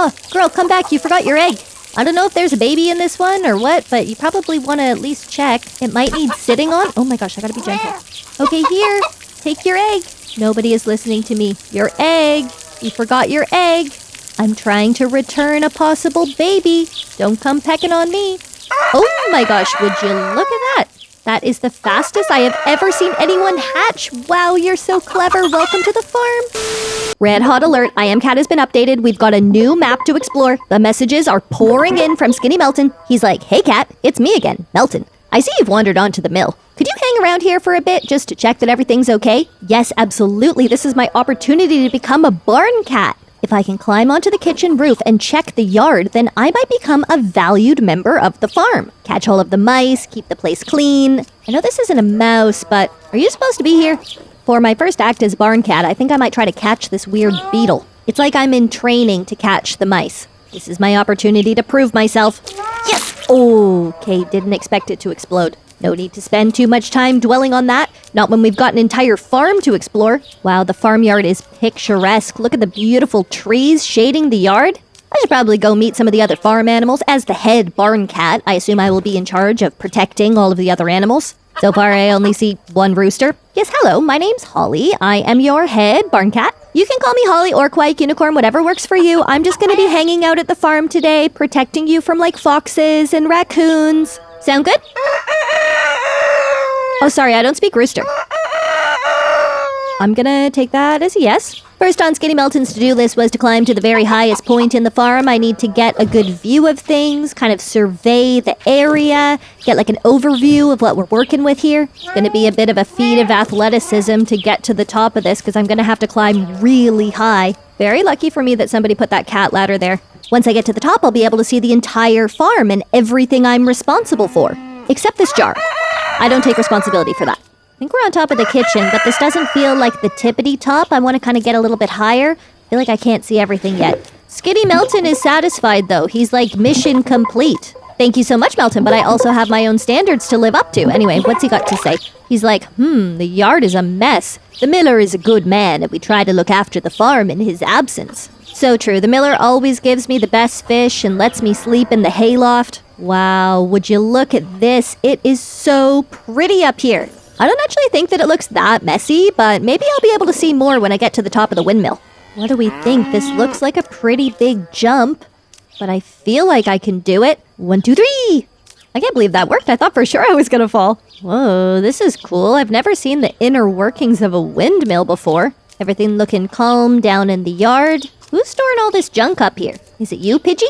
Oh, girl, come back. You forgot your egg. I don't know if there's a baby in this one or what, but you probably want to at least check. It might need sitting on. Oh my gosh, I gotta be gentle. Okay, here. Take your egg. Nobody is listening to me. Your egg. You forgot your egg. I'm trying to return a possible baby. Don't come pecking on me. Oh my gosh, would you look at that? That is the fastest I have ever seen anyone hatch. Wow, you're so clever. Welcome to the farm. Red hot alert. I Am Cat has been updated. We've got a new map to explore. The messages are pouring in from Skinny Melton. He's like, hey Cat, it's me again, Melton. I see you've wandered onto the mill. Could you hang around here for a bit just to check that everything's okay? Yes, absolutely. This is my opportunity to become a barn cat. If I can climb onto the kitchen roof and check the yard, then I might become a valued member of the farm. Catch all of the mice, keep the place clean. I know this isn't a mouse, but are you supposed to be here? For my first act as barn cat, I think I might try to catch this weird beetle. It's like I'm in training to catch the mice. This is my opportunity to prove myself. Yes! Okay, didn't expect it to explode. No need to spend too much time dwelling on that. Not when we've got an entire farm to explore. Wow, the farmyard is picturesque. Look at the beautiful trees shading the yard. I should probably go meet some of the other farm animals. As the head barn cat, I assume I will be in charge of protecting all of the other animals. So far, I only see one rooster. Yes, hello, my name's Holly. I am your head barn cat. You can call me Holly or Kawaii, Kunicorn, whatever works for you. I'm just going to be hanging out at the farm today, protecting you from like foxes and raccoons. Sound good? Oh, sorry, I don't speak rooster. I'm gonna take that as a yes. First on Skinny Melton's to-do list was to climb to the very highest point in the farm. I need to get a good view of things, kind of survey the area, get like an overview of what we're working with here. It's gonna be a bit of a feat of athleticism to get to the top of this because I'm gonna have to climb really high. Very lucky for me that somebody put that cat ladder there. Once I get to the top, I'll be able to see the entire farm and everything I'm responsible for. Except this jar. I don't take responsibility for that. I think we're on top of the kitchen, but this doesn't feel like the tippity top. I want to kind of get a little bit higher. I feel like I can't see everything yet. Skinny Melton is satisfied, though. He's like, mission complete. Thank you so much, Melton, but I also have my own standards to live up to. Anyway, what's he got to say? He's like, the yard is a mess. The miller is a good man, and we try to look after the farm in his absence. So true. The miller always gives me the best fish and lets me sleep in the hayloft. Wow, would you look at this? It is so pretty up here. I don't actually think that it looks that messy, but maybe I'll be able to see more when I get to the top of the windmill. What do we think? This looks like a pretty big jump, but I feel like I can do it. 1, 2, 3! I can't believe that worked. I thought for sure I was gonna fall. Whoa, this is cool. I've never seen the inner workings of a windmill before. Everything looking calm down in the yard. Who's storing all this junk up here? Is it you, Pidgey?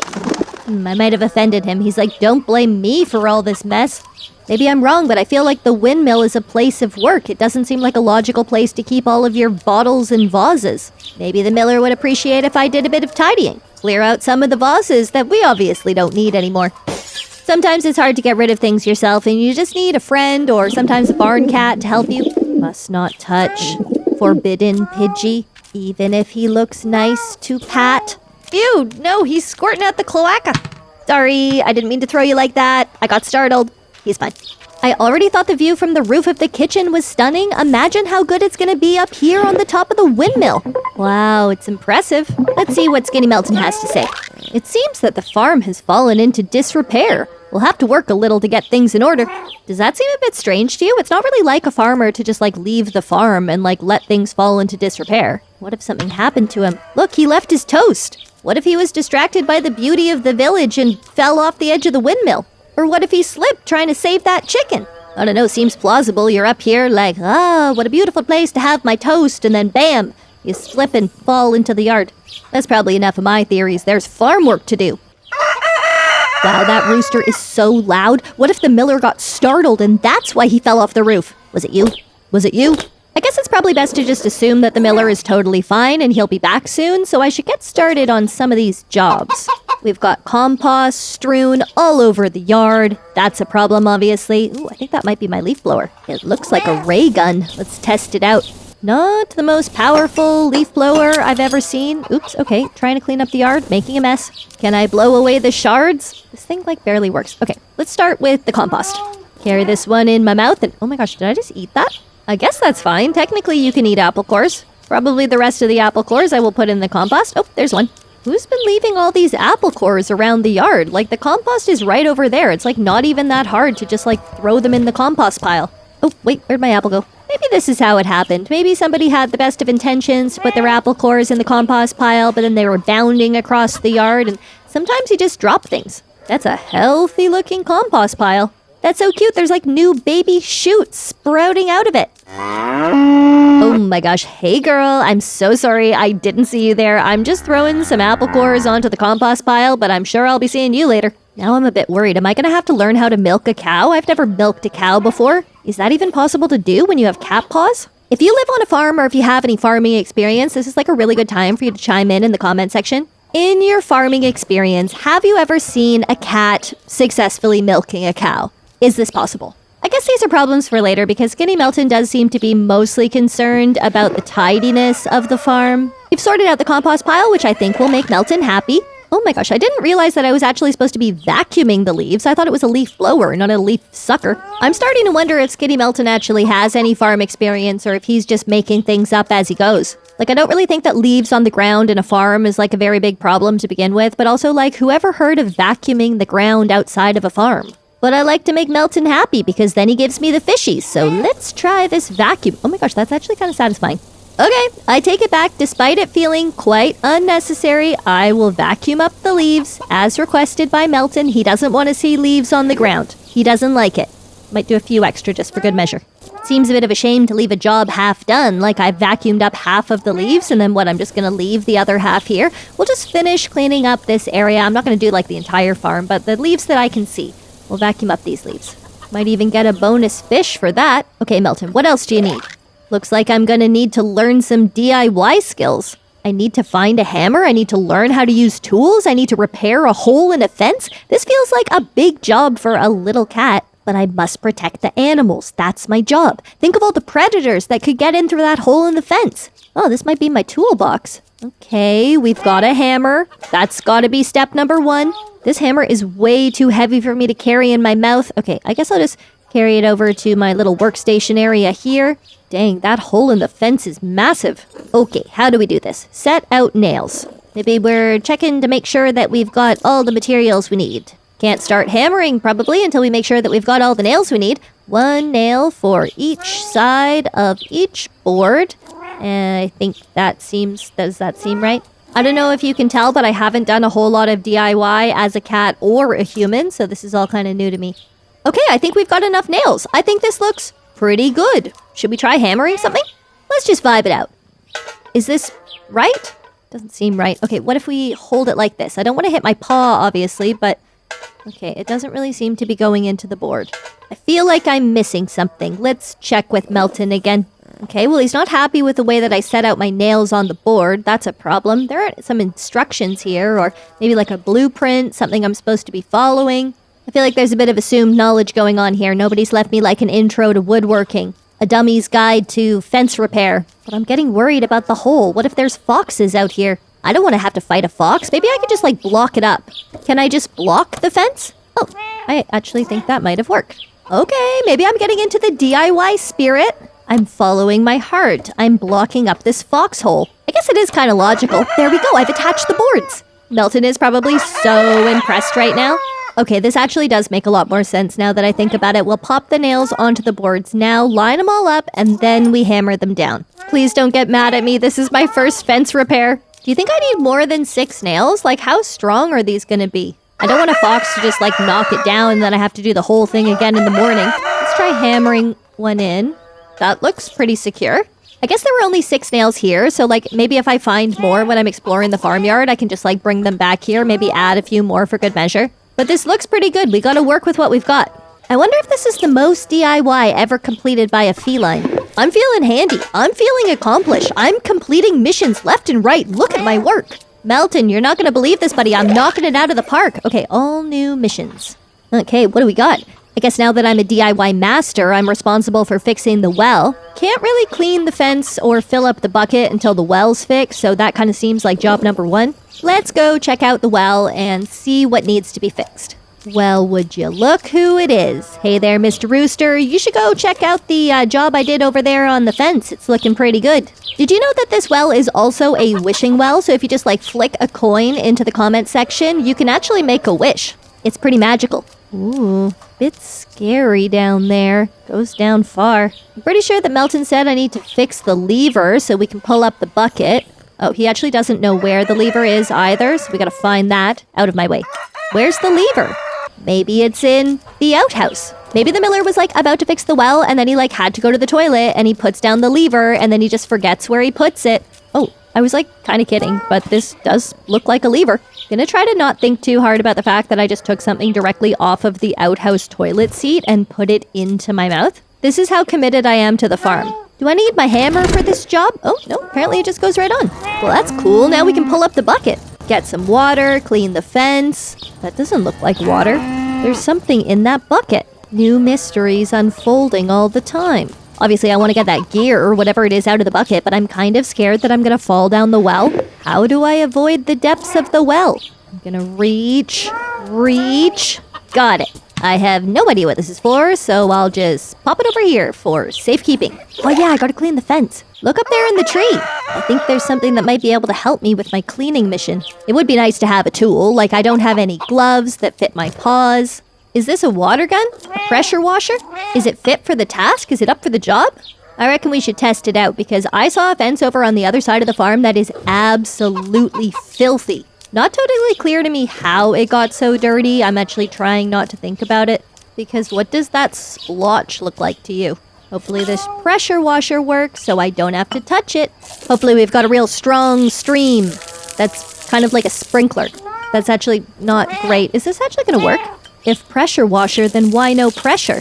I might have offended him. He's like, don't blame me for all this mess. Maybe I'm wrong, but I feel like the windmill is a place of work. It doesn't seem like a logical place to keep all of your bottles and vases. Maybe the miller would appreciate if I did a bit of tidying. Clear out some of the vases that we obviously don't need anymore. Sometimes it's hard to get rid of things yourself, and you just need a friend or sometimes a barn cat to help you. Must not touch. Forbidden Pidgey. Even if he looks nice to pat. Ew, no, he's squirting out the cloaca. Sorry, I didn't mean to throw you like that. I got startled. He's fine. I already thought the view from the roof of the kitchen was stunning. Imagine how good it's gonna be up here on the top of the windmill. Wow, it's impressive. Let's see what Skinny Melton has to say. It seems that the farm has fallen into disrepair. We'll have to work a little to get things in order. Does that seem a bit strange to you? It's not really like a farmer to just leave the farm and let things fall into disrepair. What if something happened to him? Look, he left his toast. What if he was distracted by the beauty of the village and fell off the edge of the windmill? Or what if he slipped trying to save that chicken? I don't know, seems plausible. You're up here what a beautiful place to have my toast, and then bam, you slip and fall into the yard. That's probably enough of my theories. There's farm work to do. Wow, that rooster is so loud. What if the miller got startled and that's why he fell off the roof? Was it you? Was it you? I guess it's probably best to just assume that the miller is totally fine and he'll be back soon, so I should get started on some of these jobs. We've got compost strewn all over the yard. That's a problem, obviously. Ooh, I think that might be my leaf blower. It looks like a ray gun. Let's test it out. Not the most powerful leaf blower I've ever seen. Oops, okay, trying to clean up the yard, making a mess. Can I blow away the shards? This thing barely works. Okay, let's start with the compost. Carry this one in my mouth and, oh my gosh, did I just eat that? I guess that's fine. Technically, you can eat apple cores. Probably the rest of the apple cores I will put in the compost. Oh, there's one. Who's been leaving all these apple cores around the yard? Like, the compost is right over there. It's like not even that hard to just like throw them in the compost pile. Oh, wait, where'd my apple go? Maybe this is how it happened. Maybe somebody had the best of intentions to put their apple cores in the compost pile, but then they were bounding across the yard, and sometimes you just drop things. That's a healthy looking compost pile. That's so cute. There's like new baby shoots sprouting out of it. Oh my gosh. Hey girl, I'm so sorry. I didn't see you there. I'm just throwing some apple cores onto the compost pile, but I'm sure I'll be seeing you later. Now I'm a bit worried. Am I going to have to learn how to milk a cow? I've never milked a cow before. Is that even possible to do when you have cat paws? If you live on a farm or if you have any farming experience, this is like a really good time for you to chime in the comment section. In your farming experience, have you ever seen a cat successfully milking a cow? Is this possible? I guess these are problems for later because Skinny Melton does seem to be mostly concerned about the tidiness of the farm. We've sorted out the compost pile, which I think will make Melton happy. Oh my gosh, I didn't realize that I was actually supposed to be vacuuming the leaves. I thought it was a leaf blower, not a leaf sucker. I'm starting to wonder if Skinny Melton actually has any farm experience or if he's just making things up as he goes. Like, I don't really think that leaves on the ground in a farm is like a very big problem to begin with, but also like, whoever heard of vacuuming the ground outside of a farm? But I like to make Melton happy because then he gives me the fishies. So let's try this vacuum. Oh my gosh, that's actually kind of satisfying. Okay, I take it back. Despite it feeling quite unnecessary, I will vacuum up the leaves as requested by Melton. He doesn't want to see leaves on the ground. He doesn't like it. Might do a few extra just for good measure. Seems a bit of a shame to leave a job half done, like I've vacuumed up half of the leaves, and then what, I'm just going to leave the other half here. We'll just finish cleaning up this area. I'm not going to do like the entire farm, but the leaves that I can see. We'll vacuum up these leaves. Might even get a bonus fish for that. Okay, Melton, what else do you need? Looks like I'm going to need to learn some DIY skills. I need to find a hammer. I need to learn how to use tools. I need to repair a hole in a fence. This feels like a big job for a little cat. But I must protect the animals. That's my job. Think of all the predators that could get in through that hole in the fence. Oh, this might be my toolbox. Okay, we've got a hammer. That's got to be step number 1. This hammer is way too heavy for me to carry in my mouth. Okay, I guess I'll just carry it over to my little workstation area here. Dang, that hole in the fence is massive. Okay, how do we do this? Set out nails. Maybe we're checking to make sure that we've got all the materials we need. Can't start hammering probably until we make sure that we've got all the nails we need. 1 nail for each side of each board. And I think does that seem right? I don't know if you can tell, but I haven't done a whole lot of DIY as a cat or a human, so this is all kind of new to me. Okay, I think we've got enough nails. I think this looks pretty good. Should we try hammering something? Let's just vibe it out. Is this right? Doesn't seem right. Okay, what if we hold it like this? I don't want to hit my paw, obviously, but... Okay, it doesn't really seem to be going into the board. I feel like I'm missing something. Let's check with Melton again. Okay, well, he's not happy with the way that I set out my nails on the board. That's a problem. There are some instructions here, or maybe like a blueprint, something I'm supposed to be following. I feel like there's a bit of assumed knowledge going on here. Nobody's left me like an intro to woodworking, a dummy's guide to fence repair. But I'm getting worried about the hole. What if there's foxes out here? I don't want to have to fight a fox. Maybe I could just like block it up. Can I just block the fence? Oh, I actually think that might have worked. Okay, maybe I'm getting into the DIY spirit. I'm following my heart. I'm blocking up this foxhole. I guess it is kind of logical. There we go. I've attached the boards. Melton is probably so impressed right now. Okay, this actually does make a lot more sense now that I think about it. We'll pop the nails onto the boards now, line them all up, and then we hammer them down. Please don't get mad at me. This is my first fence repair. Do you think I need more than 6 nails? Like, how strong are these gonna be? I don't want a fox to just, like, knock it down and then I have to do the whole thing again in the morning. Let's try hammering one in. That looks pretty secure. I guess there were only 6 nails here, so, like, maybe if I find more when I'm exploring the farmyard, I can just, like, bring them back here, maybe add a few more for good measure. But this looks pretty good. We gotta work with what we've got. I wonder if this is the most DIY ever completed by a feline. I'm feeling handy. I'm feeling accomplished. I'm completing missions left and right. Look at my work. Melton, you're not going to believe this, buddy. I'm knocking it out of the park. Okay, all new missions. Okay, what do we got? I guess now that I'm a DIY master, I'm responsible for fixing the well. Can't really clean the fence or fill up the bucket until the well's fixed, so that kind of seems like job number 1. Let's go check out the well and see what needs to be fixed. Well, would you look who it is? Hey there, Mr. Rooster. You should go check out the job I did over there on the fence. It's looking pretty good. Did you know that this well is also a wishing well? So if you just like flick a coin into the comment section, you can actually make a wish. It's pretty magical. Ooh, bit scary down there. Goes down far. I'm pretty sure that Melton said I need to fix the lever so we can pull up the bucket. Oh, he actually doesn't know where the lever is either, so we gotta find that. Out of my way. Where's the lever? Maybe it's in the outhouse. Maybe the miller was like about to fix the well and then he like had to go to the toilet and he puts down the lever and then he just forgets where he puts it. Oh, I was like kind of kidding, but this does look like a lever. Gonna try to not think too hard about the fact that I just took something directly off of the outhouse toilet seat and put it into my mouth. This is how committed I am to the farm. Do I need my hammer for this job? Oh, no, apparently it just goes right on. Well, that's cool. Now we can pull up the bucket. Get some water, clean the fence. That doesn't look like water. There's something in that bucket. New mysteries unfolding all the time. Obviously, I want to get that gear or whatever it is out of the bucket, but I'm kind of scared that I'm going to fall down the well. How do I avoid the depths of the well? I'm going to reach. Got it. I have no idea what this is for, so I'll just pop it over here for safekeeping. Oh yeah, I gotta clean the fence. Look up there in the tree. I think there's something that might be able to help me with my cleaning mission. It would be nice to have a tool, like I don't have any gloves that fit my paws. Is this a water gun? A pressure washer? Is it fit for the task? Is it up for the job? I reckon we should test it out because I saw a fence over on the other side of the farm that is absolutely filthy. Not totally clear to me how it got so dirty. I'm actually trying not to think about it. Because what does that splotch look like to you? Hopefully this pressure washer works so I don't have to touch it. Hopefully we've got a real strong stream. That's kind of like a sprinkler. That's actually not great. Is this actually going to work? If pressure washer, then why no pressure?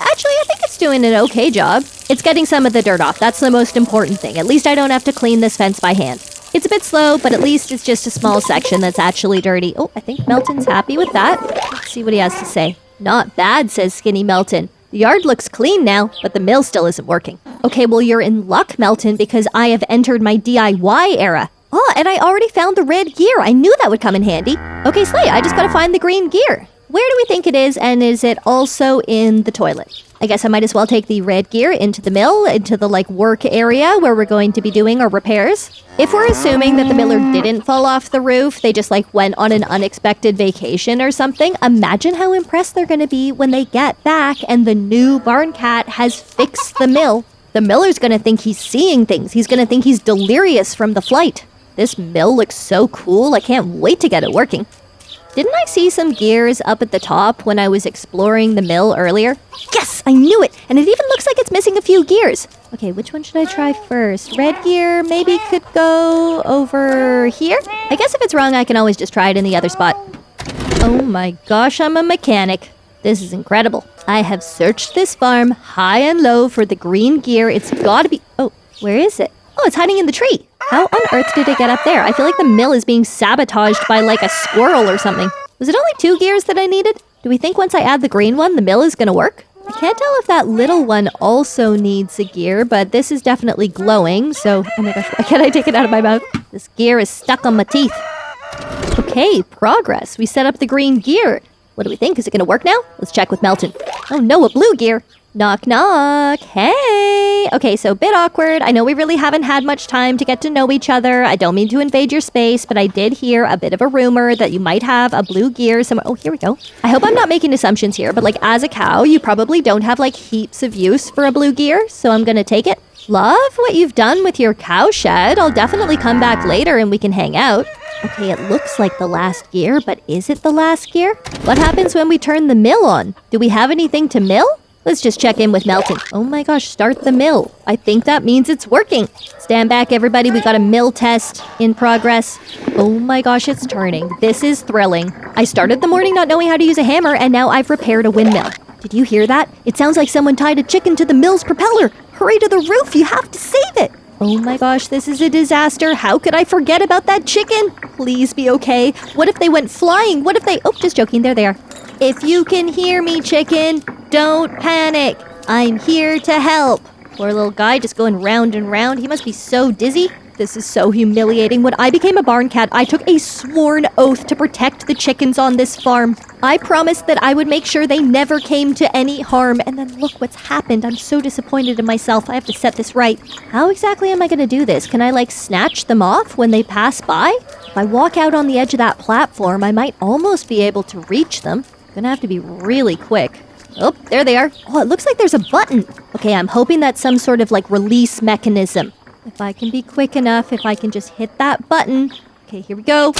Actually, I think it's doing an okay job. It's getting some of the dirt off. That's the most important thing. At least I don't have to clean this fence by hand. It's a bit slow, but at least it's just a small section that's actually dirty. Oh, I think Melton's happy with that. Let's see what he has to say. Not bad, says Skinny Melton. The yard looks clean now, but the mill still isn't working. Okay, well, you're in luck, Melton, because I have entered my DIY era. Oh, and I already found the red gear. I knew that would come in handy. Okay, Slay, I just gotta find the green gear. Where do we think it is, and is it also in the toilet? I guess I might as well take the red gear into the mill, into the, work area where we're going to be doing our repairs. If we're assuming that the miller didn't fall off the roof, they just, went on an unexpected vacation or something, imagine how impressed they're gonna be when they get back and the new barn cat has fixed the mill. The miller's gonna think he's seeing things. He's gonna think he's delirious from the flight. This mill looks so cool, I can't wait to get it working. Didn't I see some gears up at the top when I was exploring the mill earlier? Yes, I knew it! And it even looks like it's missing a few gears. Okay, which one should I try first? Red gear maybe could go over here? I guess if it's wrong, I can always just try it in the other spot. Oh my gosh, I'm a mechanic. This is incredible. I have searched this farm high and low for the green gear. It's gotta be... Oh, where is it? Oh, it's hiding in the tree. How on earth did it get up there? I feel like the mill is being sabotaged by a squirrel or something. Was it only 2 gears that I needed? Do we think once I add the green one, the mill is gonna work? I can't tell if that little one also needs a gear, but this is definitely glowing, so... Oh my gosh, why can't I take it out of my mouth? This gear is stuck on my teeth. Okay, progress. We set up the green gear. What do we think? Is it gonna work now? Let's check with Melton. Oh no, a blue gear. Knock, knock. Hey. Okay, so a bit awkward. I know we really haven't had much time to get to know each other. I don't mean to invade your space, but I did hear a bit of a rumor that you might have a blue gear somewhere. Oh, here we go. I hope I'm not making assumptions here, but as a cow, you probably don't have heaps of use for a blue gear, so I'm gonna take it. Love what you've done with your cow shed. I'll definitely come back later and we can hang out. Okay, it looks like the last gear, but is it the last gear? What happens when we turn the mill on? Do we have anything to mill? Let's just check in with Melton. Oh my gosh, start the mill. I think that means it's working. Stand back, everybody. We got a mill test in progress. Oh my gosh, it's turning. This is thrilling. I started the morning not knowing how to use a hammer, and now I've repaired a windmill. Did you hear that? It sounds like someone tied a chicken to the mill's propeller. Hurry to the roof. You have to save it. Oh my gosh, this is a disaster. How could I forget about that chicken? Please be okay. What if they went flying? What if they... Oh, just joking. There they are. If you can hear me, chicken, don't panic. I'm here to help. Poor little guy just going round and round. He must be so dizzy. This is so humiliating. When I became a barn cat, I took a sworn oath to protect the chickens on this farm. I promised that I would make sure they never came to any harm, and then look what's happened. I'm so disappointed in myself. I have to set this right. How exactly am I going to do this? Can I, like, snatch them off when they pass by? If I walk out on the edge of that platform, I might almost be able to reach them. I'm gonna have to be really quick. Oh, there they are. Oh, it looks like there's a button. Okay, I'm hoping that's some sort of, like, release mechanism. If I can be quick enough, if I can just hit that button. Okay, here we go.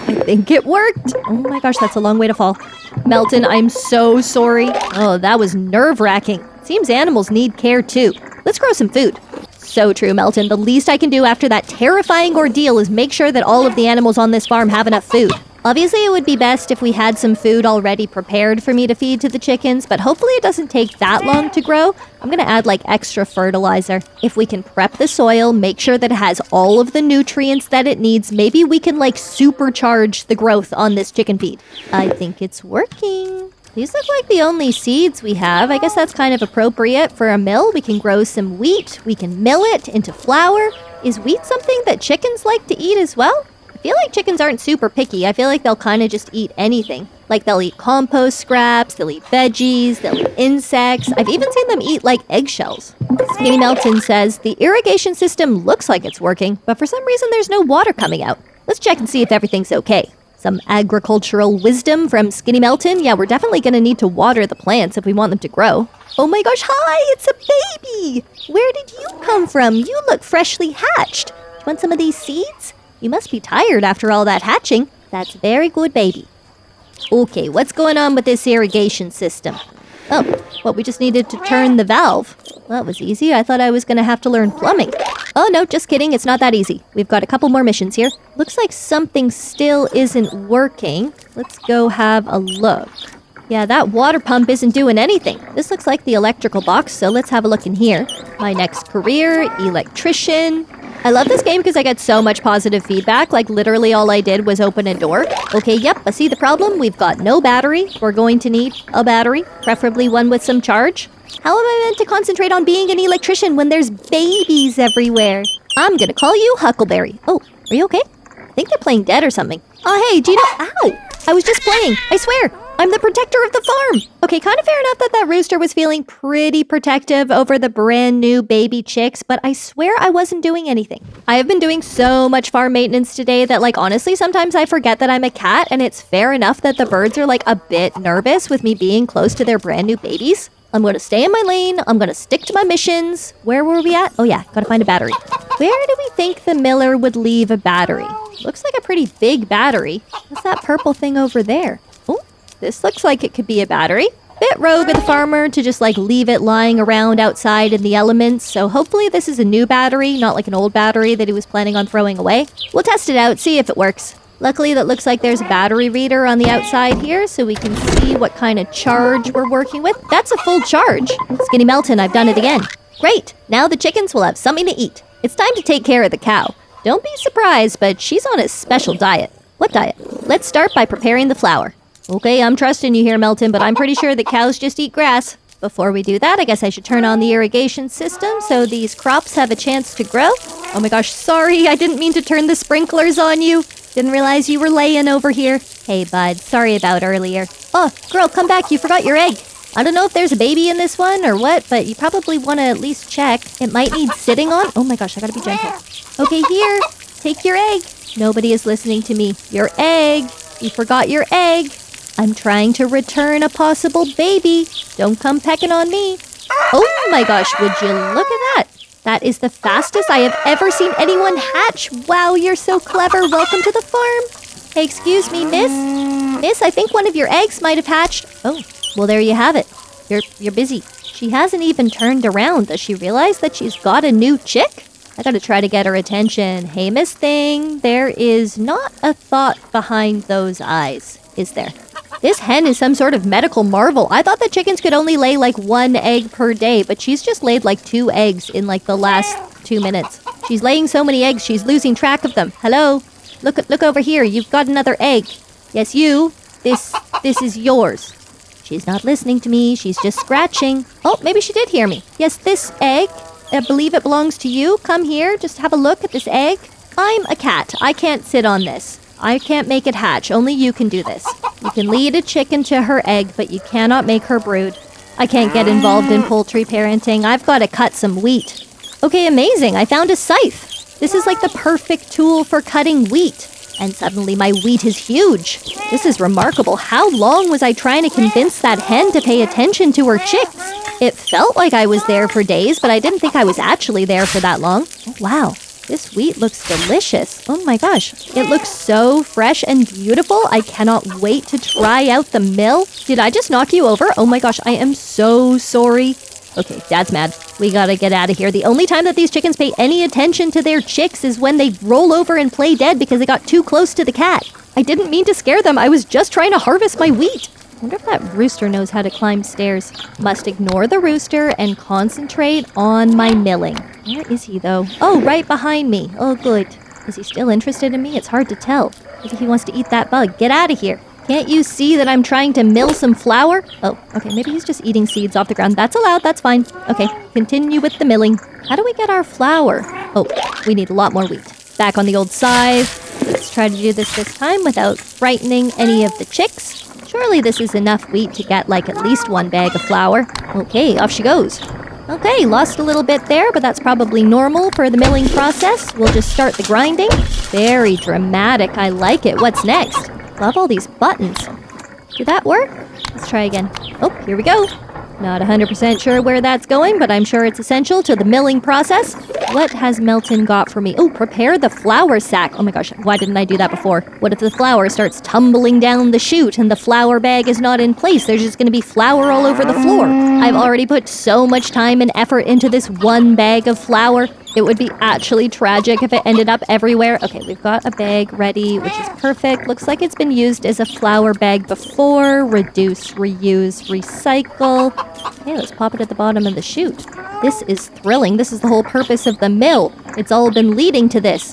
I think it worked. Oh my gosh, that's a long way to fall. Melton, I'm so sorry. Oh, that was nerve-wracking. Seems animals need care too. Let's grow some food. So true, Melton. The least I can do after that terrifying ordeal is make sure that all of the animals on this farm have enough food. Obviously, it would be best if we had some food already prepared for me to feed to the chickens, but hopefully it doesn't take that long to grow. I'm gonna add like extra fertilizer. If we can prep the soil, make sure that it has all of the nutrients that it needs, maybe we can like supercharge the growth on this chicken feed. I think it's working. These look like the only seeds we have. I guess that's kind of appropriate for a mill. We can grow some wheat. We can mill it into flour. Is wheat something that chickens like to eat as well? I feel like chickens aren't super picky. I feel like they'll kind of just eat anything. Like they'll eat compost scraps, they'll eat veggies, they'll eat insects. I've even seen them eat like eggshells. Skinny Melton says, the irrigation system looks like it's working, but for some reason there's no water coming out. Let's check and see if everything's okay. Some agricultural wisdom from Skinny Melton. Yeah, we're definitely going to need to water the plants if we want them to grow. Oh my gosh, hi, it's a baby! Where did you come from? You look freshly hatched. Do you want some of these seeds? You must be tired after all that hatching. That's very good, baby. Okay, what's going on with this irrigation system? Oh, well, we just needed to turn the valve. Well, that was easy. I thought I was going to have to learn plumbing. Oh, no, just kidding. It's not that easy. We've got a couple more missions here. Looks like something still isn't working. Let's go have a look. Yeah, that water pump isn't doing anything. This looks like the electrical box, so let's have a look in here. My next career, electrician. I love this game because I get so much positive feedback. Like, literally all I did was open a door. Okay, yep, I see the problem. We've got no battery. We're going to need a battery, preferably one with some charge. How am I meant to concentrate on being an electrician when there's babies everywhere? I'm gonna call you Huckleberry. Oh, are you okay? I think they're playing dead or something. Oh, hey, do you know— Ow! I was just playing. I swear. I'm the protector of the farm. Okay, kind of fair enough that rooster was feeling pretty protective over the brand new baby chicks, but I swear I wasn't doing anything. I have been doing so much farm maintenance today that, like, honestly, sometimes I forget that I'm a cat, and it's fair enough that the birds are, like, a bit nervous with me being close to their brand new babies. I'm going to stay in my lane. I'm going to stick to my missions. Where were we at? Oh, yeah, gotta find a battery. Where do we think the miller would leave a battery? Looks like a pretty big battery. What's that purple thing over there? Oh, this looks like it could be a battery. Bit rogue of the farmer to just like leave it lying around outside in the elements, so hopefully this is a new battery, not like an old battery that he was planning on throwing away. We'll test it out, see if it works. Luckily, that looks like there's a battery reader on the outside here, so we can see what kind of charge we're working with. That's a full charge. Skinny Melton, I've done it again. Great, now the chickens will have something to eat. It's time to take care of the cow. Don't be surprised, but she's on a special diet. What diet? Let's start by preparing the flour. Okay, I'm trusting you here, Melton, but I'm pretty sure that cows just eat grass. Before we do that, I guess I should turn on the irrigation system so these crops have a chance to grow. Oh my gosh, sorry, I didn't mean to turn the sprinklers on you. Didn't realize you were laying over here. Hey, bud, sorry about earlier. Oh, girl, come back, you forgot your egg. I don't know if there's a baby in this one or what, but you probably want to at least check. It might need sitting on. Oh my gosh, I gotta be gentle. Okay, here, take your egg. Nobody is listening to me. Your egg. You forgot your egg. I'm trying to return a possible baby. Don't come pecking on me. Oh my gosh, would you look at that? That is the fastest I have ever seen anyone hatch. Wow, you're so clever. Welcome to the farm. Hey, excuse me, miss. Miss, I think one of your eggs might have hatched. Oh, well, there you have it. You're busy. She hasn't even turned around. Does she realize that she's got a new chick? I gotta try to get her attention. Hey, Miss Thing, there is not a thought behind those eyes, is there? This hen is some sort of medical marvel. I thought that chickens could only lay like 1 egg per day, but she's just laid like 2 eggs in like the last 2 minutes. She's laying so many eggs, she's losing track of them. Hello? Look over here. You've got another egg. Yes, you. This is yours. She's not listening to me. She's just scratching. Oh, maybe she did hear me. Yes, this egg, I believe it belongs to you. Come here. Just have a look at this egg. I'm a cat. I can't sit on this. I can't make it hatch. Only you can do this. You can lead a chicken to her egg, but you cannot make her brood. I can't get involved in poultry parenting. I've got to cut some wheat. Okay, amazing. I found a scythe. This is like the perfect tool for cutting wheat. And suddenly my wheat is huge. This is remarkable. How long was I trying to convince that hen to pay attention to her chicks? It felt like I was there for days, but I didn't think I was actually there for that long. Oh, wow. This wheat looks delicious. Oh my gosh. It looks so fresh and beautiful. I cannot wait to try out the mill. Did I just knock you over? Oh my gosh, I am so sorry. Okay, Dad's mad. We gotta get out of here. The only time that these chickens pay any attention to their chicks is when they roll over and play dead because they got too close to the cat. I didn't mean to scare them. I was just trying to harvest my wheat. I wonder if that rooster knows how to climb stairs. Must ignore the rooster and concentrate on my milling. Where is he, though? Oh, right behind me. Oh, good. Is he still interested in me? It's hard to tell. Maybe he wants to eat that bug. Get out of here. Can't you see that I'm trying to mill some flour? Oh, okay, maybe he's just eating seeds off the ground. That's allowed, that's fine. Okay, continue with the milling. How do we get our flour? Oh, we need a lot more wheat. Back on the old scythe. Let's try to do this time without frightening any of the chicks. Surely this is enough wheat to get like at least one bag of flour. Okay, off she goes. Okay, lost a little bit there, but that's probably normal for the milling process. We'll just start the grinding. Very dramatic, I like it. What's next? Love all these buttons. Did that work? Let's try again. Oh, here we go. Not 100% sure where that's going, but I'm sure it's essential to the milling process. What has Melton got for me? Oh, prepare the flour sack. Oh my gosh, why didn't I do that before? What if the flour starts tumbling down the chute and the flour bag is not in place? There's just going to be flour all over the floor. I've already put so much time and effort into this one bag of flour. It would be actually tragic if it ended up everywhere. Okay, we've got a bag ready, which is perfect. Looks like it's been used as a flour bag before. Reduce, reuse, recycle. Okay, let's pop it at the bottom of the chute. This is thrilling. This is the whole purpose of the mill. It's all been leading to this.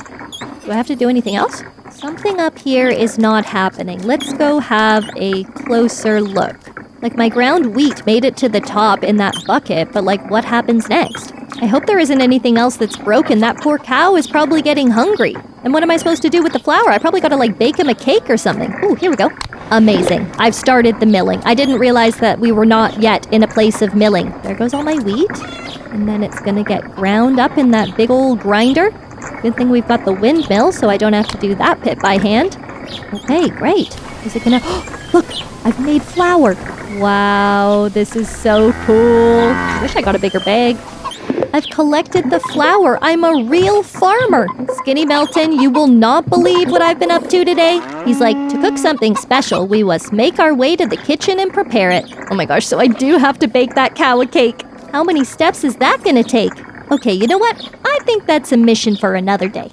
Do I have to do anything else? Something up here is not happening. Let's go have a closer look. Like my ground wheat made it to the top in that bucket, but like what happens next? I hope there isn't anything else that's broken. That poor cow is probably getting hungry. And what am I supposed to do with the flour? I probably gotta like bake him a cake or something. Ooh, here we go. Amazing. I've started the milling. I didn't realize that we were not yet in a place of milling. There goes all my wheat. And then it's gonna get ground up in that big old grinder. Good thing we've got the windmill so I don't have to do that bit by hand. Okay, great. Is it gonna... Look, I've made flour. Wow, this is so cool. I wish I got a bigger bag. I've collected the flour. I'm a real farmer. Skinny Melton, you will not believe what I've been up to today. He's like, to cook something special, we must make our way to the kitchen and prepare it. Oh my gosh, so I do have to bake that cow a cake. How many steps is that gonna take? Okay, you know what? I think that's a mission for another day.